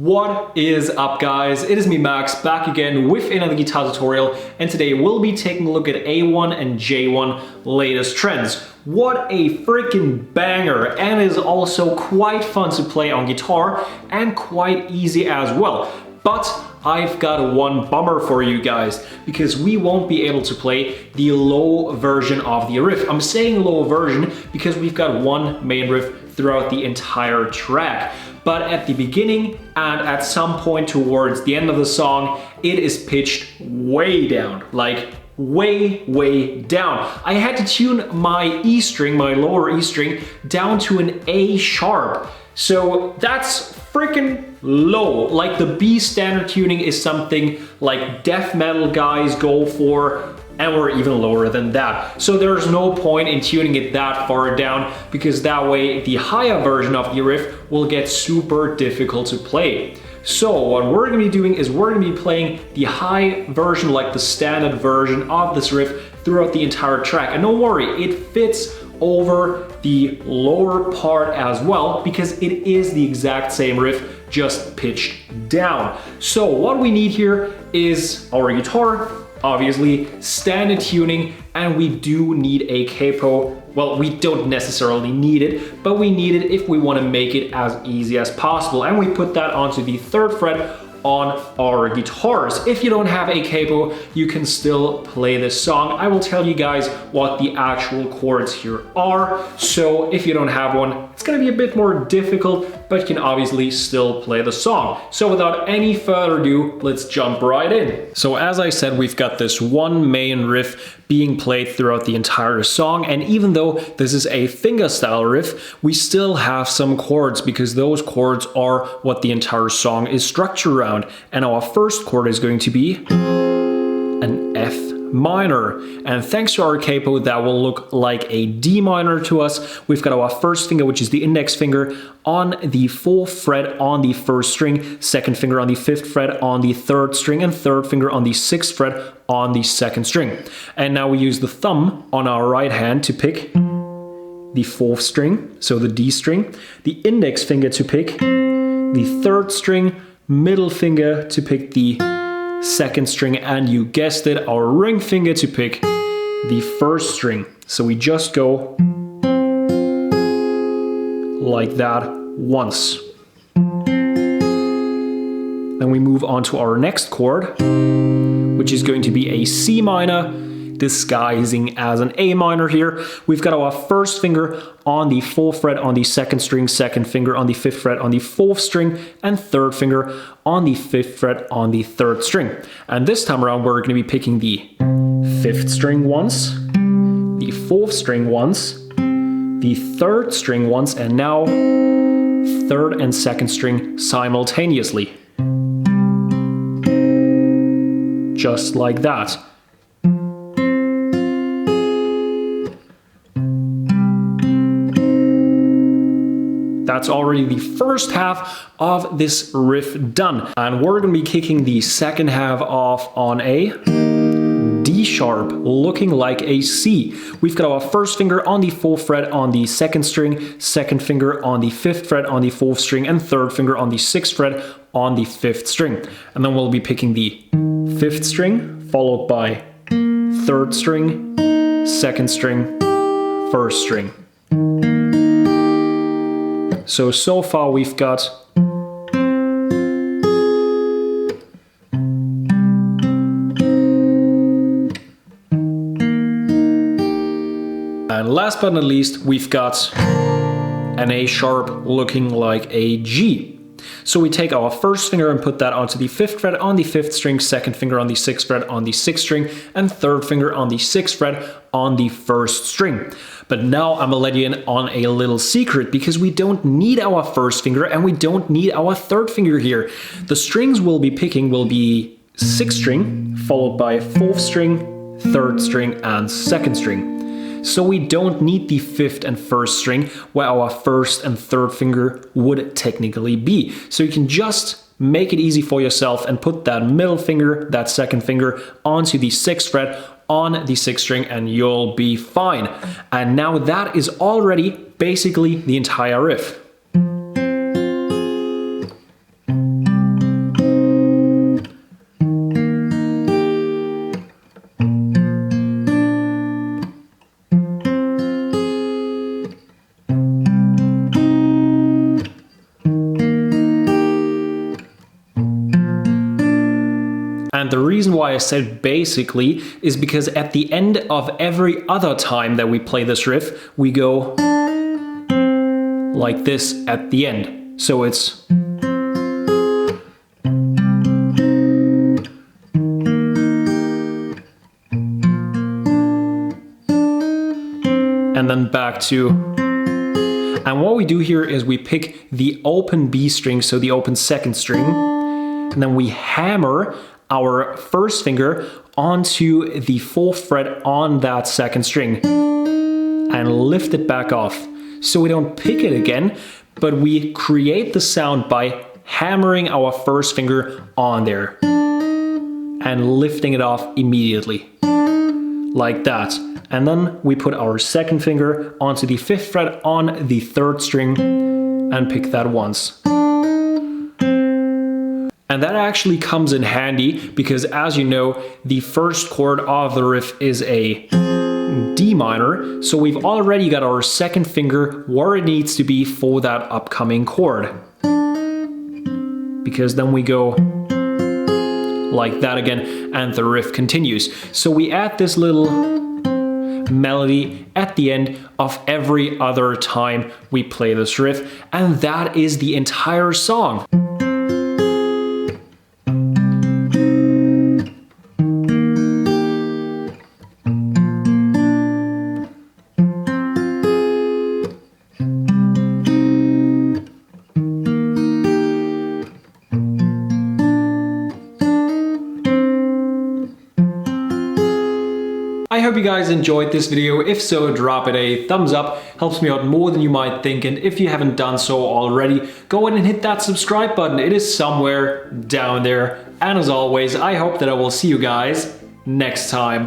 What is up, guys? It is me, Max, back again with another guitar tutorial, and today we'll be taking a look at A1 and J1 latest trends. What a freaking banger, and is also quite fun to play on guitar and quite easy as well. But I've got one bummer for you guys, because we won't be able to play the low version of the riff. I'm saying low version because we've got one main riff throughout the entire track. But at the beginning and at some point towards the end of the song, it is pitched way down, like way down. I had to tune my E string, my lower E string, down to an A sharp. So that's freaking low. Like the B standard tuning is something like death metal guys go for, and we're even lower than that. So there's no point in tuning it that far down, because that way the higher version of the riff will get super difficult to play. So what we're gonna be doing is we're gonna be playing the high version, like the standard version of this riff throughout the entire track. And don't worry, it fits over the lower part as well, because it is the exact same riff, just pitched down. So what we need here is our guitar, obviously, standard tuning, and we do need a capo. Well, we don't necessarily need it, but we need it if we want to make it as easy as possible. And we put that onto the 3rd fret on our guitars. If you don't have a capo, you can still play this song. I will tell you guys what the actual chords here are. So if you don't have one, it's gonna be a bit more difficult, but you can obviously still play the song. So without any further ado, let's jump right in. So as I said, we've got this one main riff being played throughout the entire song, and even though this is a fingerstyle riff, we still have some chords, because those chords are what the entire song is structured around. And our first chord is going to be an F minor, and thanks to our capo, that will look like a D minor to us. We've got our first finger, which is the index finger, on the 4th fret on the 1st string, second finger on the 5th fret on the 3rd string, and third finger on the 6th fret on the 2nd string. And now we use the thumb on our right hand to pick the 4th string, so the D string, the index finger to pick the 3rd string, middle finger to pick the 2nd string, and you guessed it, our ring finger to pick the 1st string. So we just go like that once. Then we move on to our next chord, which is going to be a C minor, disguising as an A minor here. We've got our first finger on the 4th fret on the 2nd string, second finger on the 5th fret on the 4th string, and third finger on the 5th fret on the 3rd string. And this time around, we're going to be picking the 5th string once, the 4th string once, the 3rd string once, and now 3rd and 2nd string simultaneously. Just like that. That's already the first half of this riff done. And we're gonna be kicking the second half off on a D sharp, looking like a C. We've got our first finger on the 4th fret on the 2nd string, second finger on the 5th fret on the 4th string, and third finger on the 6th fret on the 5th string. And then we'll be picking the 5th string, followed by 3rd string, 2nd string, 1st string. So far we've got and last but not least, we've got an A sharp looking like a G. So we take our first finger and put that onto the 5th fret on the 5th string, second finger on the 6th fret on the 6th string, and third finger on the 6th fret on the 1st string. But now I'm gonna let you in on a little secret, because we don't need our first finger and we don't need our 3rd finger here. The strings we'll be picking will be 6th string, followed by 4th string, 3rd string, and 2nd string. So we don't need the 5th and 1st string, where our 1st and 3rd finger would technically be. So you can just make it easy for yourself and put that middle finger, that 2nd finger, onto the 6th fret on the 6th string, and you'll be fine. And now that is already basically the entire riff. And the reason why I said basically is because at the end of every other time that we play this riff, we go like this at the end. So it's... and then back to... and what we do here is we pick the open B string, so the open second string, and then we hammer our first finger onto the 4th fret on that second string and lift it back off. So we don't pick it again, but we create the sound by hammering our first finger on there and lifting it off immediately, like that. And then we put our second finger onto the 5th fret on the 3rd string and pick that once. And that actually comes in handy because, as you know, the first chord of the riff is a D minor, so we've already got our second finger where it needs to be for that upcoming chord. Because then we go like that again and the riff continues. So we add this little melody at the end of every other time we play this riff, and that is the entire song. I hope you guys enjoyed this video. If so, drop it a thumbs up. Helps me out more than you might think. And if you haven't done so already, go ahead and hit that subscribe button. It is somewhere down there. And as always, I hope that I will see you guys next time.